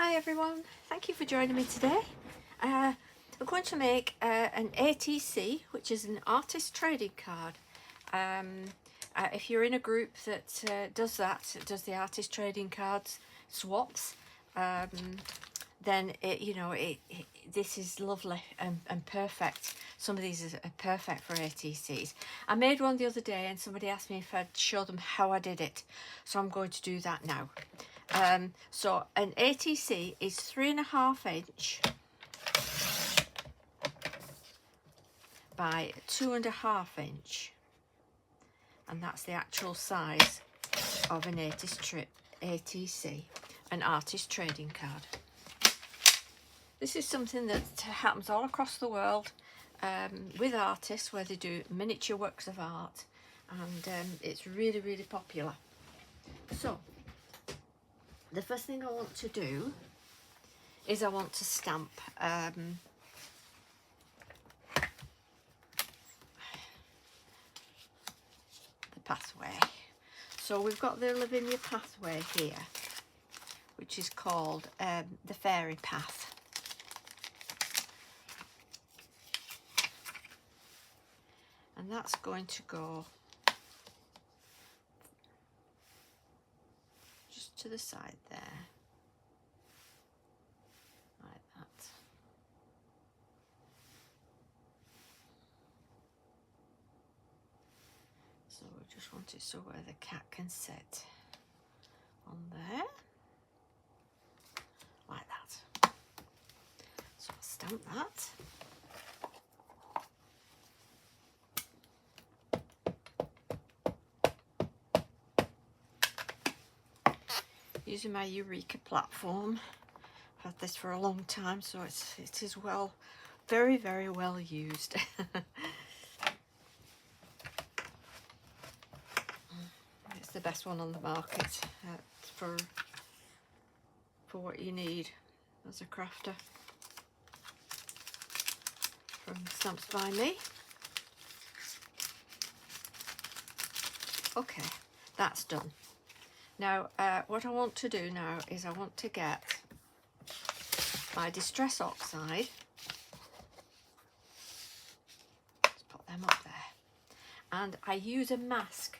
Hi everyone, thank you for joining me today. We're going to make an ATC, which is an artist trading card. If you're in a group that does the artist trading cards swaps, then this is lovely and perfect. Some of these are perfect for ATCs. I made one the other day and somebody asked me if I'd show them how I did it, so I'm going to do that now. So an ATC is 3.5 inch by 2.5 inch, and that's the actual size of an ATC, an artist trading card. This is something that happens all across the world with artists, where they do miniature works of art, and it's really, really popular. So the first thing I want to do is I want to stamp the pathway. So we've got the Lavinia pathway here, which is called the fairy path. And that's going to go just to the side there, like that. So we just want it so where the cat can sit on there, like that. So I'll stamp that. Using my Eureka platform. I've had this for a long time, so it is very, very well used. It's the best one on the market for what you need as a crafter from Stamps by Me. Okay, that's done. Now, what I want to do now is I want to get my Distress Oxide. Let's put them up there. And I use a mask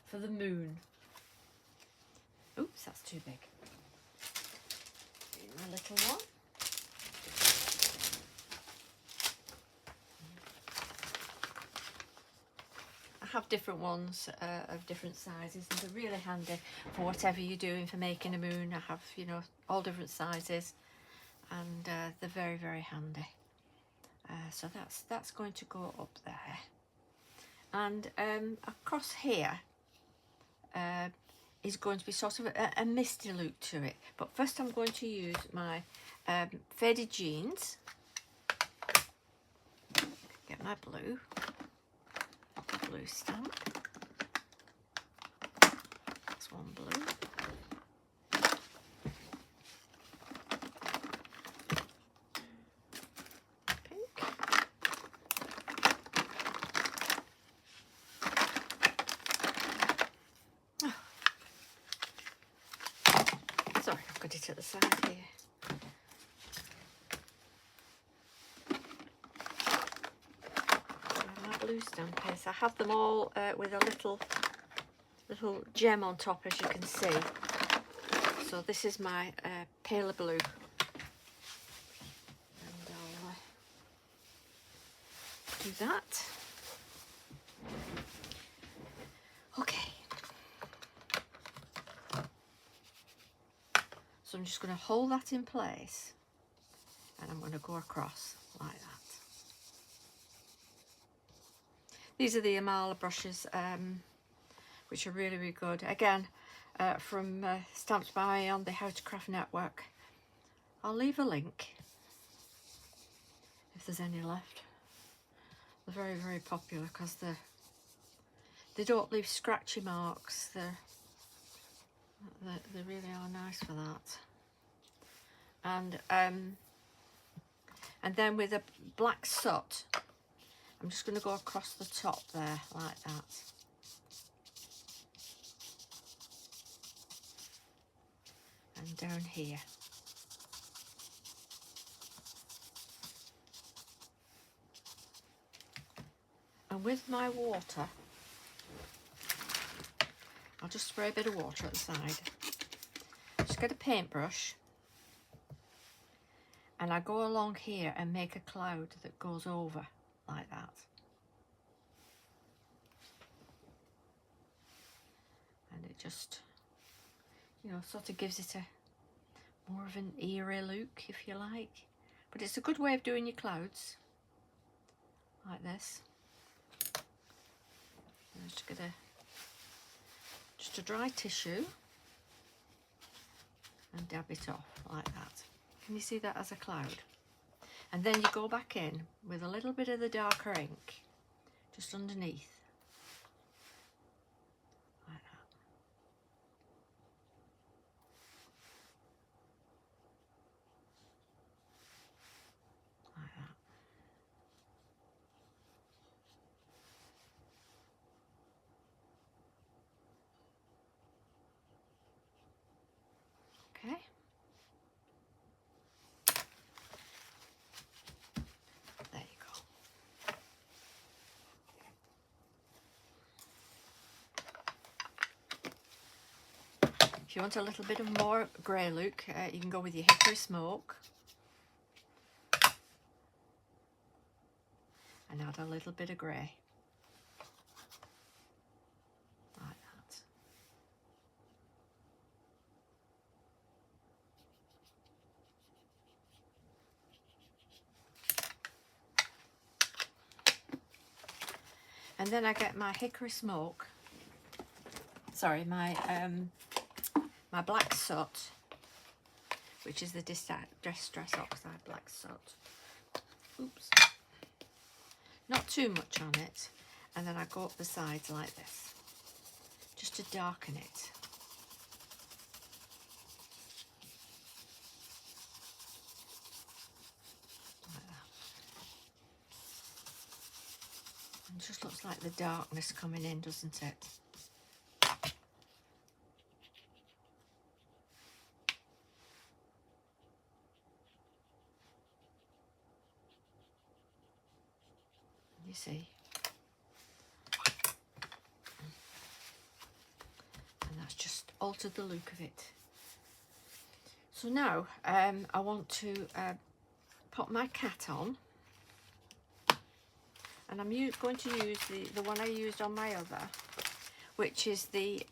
for the moon. Oops, that's too big. My little one. Have different ones of different sizes, and they're really handy for whatever you're doing for making a moon. I have, all different sizes, and they're very, very handy. So that's going to go up there, and across here is going to be sort of a misty look to it. But first I'm going to use my faded jeans. Get my blue stamp. That's one blue. Pink. Oh. Sorry, I've got it at the side here. Blue stamp is. I have them all with a little gem on top, as you can see. So this is my paler blue, and I'll do that. Okay. So I'm just going to hold that in place, and I'm going to go across like that. These are the Amala brushes, which are really, really good. Again, from Stamps by Me on the How to Craft Network. I'll leave a link if there's any left. They're very, very popular because they don't leave scratchy marks. They really are nice for that. And then with a black soot, I'm just going to go across the top there like that. and down here. And with my water, I'll just spray a bit of water at the side. Just get a paintbrush and I go along here and make a cloud that goes over like that. And it just, you know, sort of gives it a more of an eerie look, if you like. But it's a good way of doing your clouds, like this. And just get just a dry tissue and dab it off like that. Can you see that as a cloud? And then you go back in with a little bit of the darker ink just underneath. Like that. Like that. Okay. There you go. If you want a little bit of more grey look, you can go with your hickory smoke and add a little bit of grey. Like that. And then I get my hickory smoke, sorry, my black soot, which is the Distress Oxide black soot. Oops. Not too much on it. And then I go up the sides like this, just to darken it. Like that. And it just looks like the darkness coming in, doesn't it? You see? And that's just altered the look of it. So now I want to pop my cat on, and I'm going to use the one I used on my other, which is the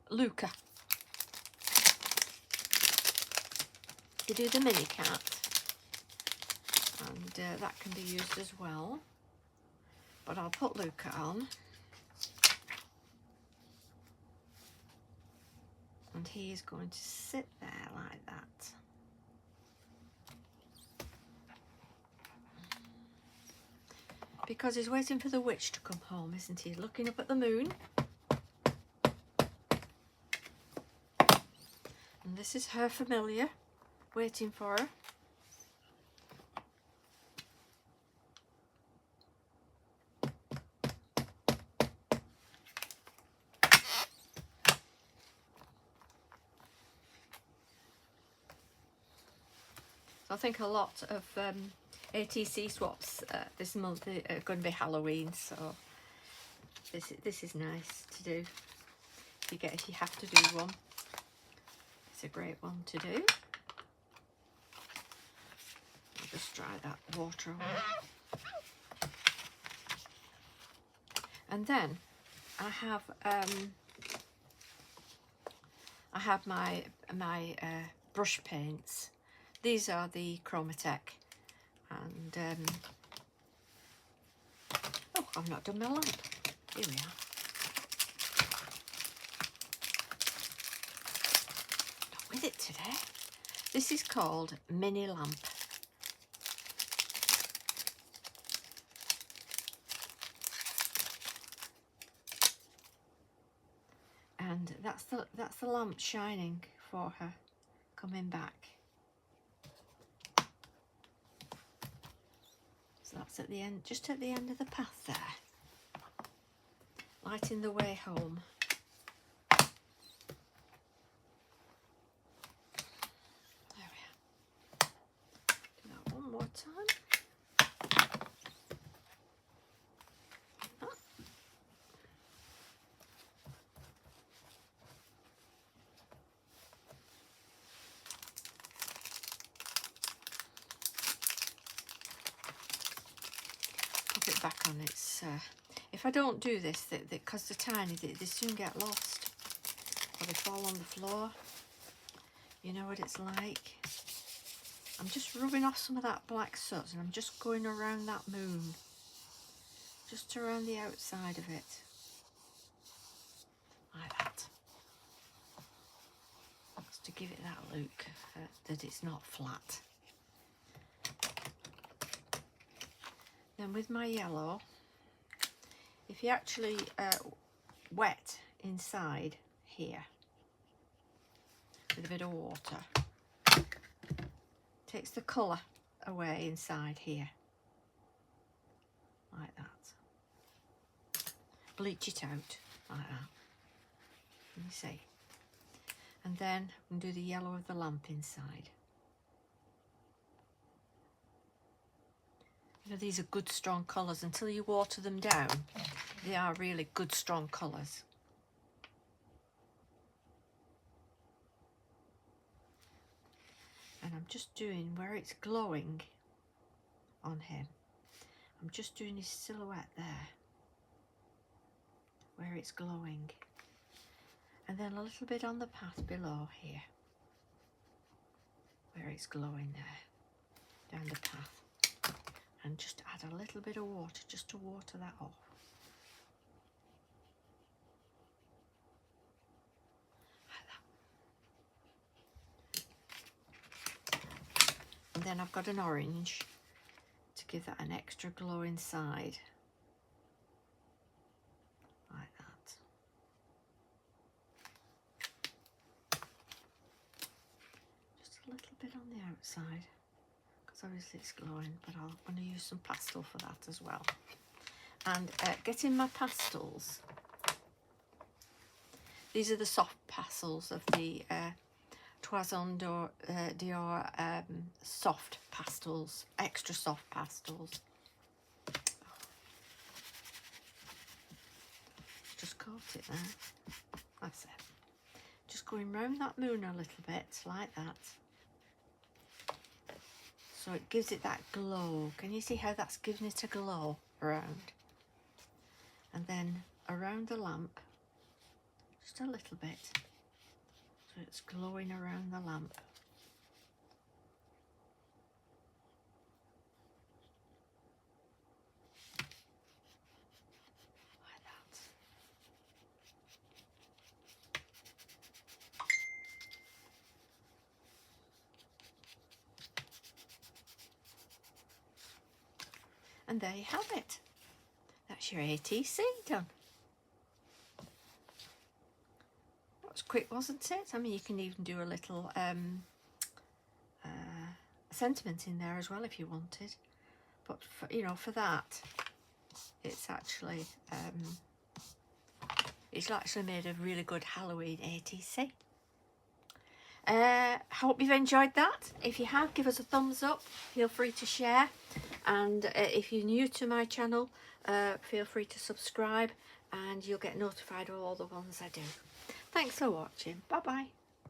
Luca. You do the mini cat, and that can be used as well, but I'll put Luca on, and he is going to sit there like that. Because he's waiting for the witch to come home, isn't he? Looking up at the moon. And this is her familiar, waiting for her. So I think a lot of ATC swaps this month are going to be Halloween, so this is nice to do. If you have to do one, it's a great one to do. I'll just dry that water away. And then I have my brush paints. These are the Chromatech, and oh, I've not done my lamp. Here we are. Not with it today. This is called Mini Lamp. And that's the lamp shining for her, coming back. So that's at the end, just at the end of the path there, lighting the way home. back on. It's if I don't do this, because they're tiny, they soon get lost, or they fall on the floor. You know what it's like. I'm just rubbing off some of that black soot, and I'm just going around that moon, just around the outside of it, like that, just to give it that look that it's not flat. Then with my yellow, if you actually wet inside here with a bit of water, takes the colour away inside here, like that. Bleach it out like that. Can you see? And then we can do the yellow of the lamp inside. You know, these are good strong colours. Until you water them down, they are really good strong colours. And I'm just doing where it's glowing on him. I'm just doing his silhouette there, where it's glowing. And then a little bit on the path below here, where it's glowing there, down the path. And just add a little bit of water, just to water that off. And then I've got an orange to give that an extra glow inside, like that. Just a little bit on the outside, because obviously it's glowing, but I'm going to use some pastel for that as well. And getting my pastels, these are the soft pastels of the Toison d'Or soft pastels, extra soft pastels. Just caught it there. That's it. Just going round that moon a little bit, like that. So it gives it that glow. Can you see how that's giving it a glow around? And then around the lamp, just a little bit. So it's glowing around the lamp. Like that. And there you have it. That's your ATC done. That was quick, wasn't it? I mean, you can even do a little sentiment in there as well if you wanted. But for, you know, for that, it's actually made a really good Halloween ATC. Hope you've enjoyed that. If you have, give us a thumbs up. Feel free to share. And if you're new to my channel, feel free to subscribe, and you'll get notified of all the ones I do. Thanks for watching. Bye bye.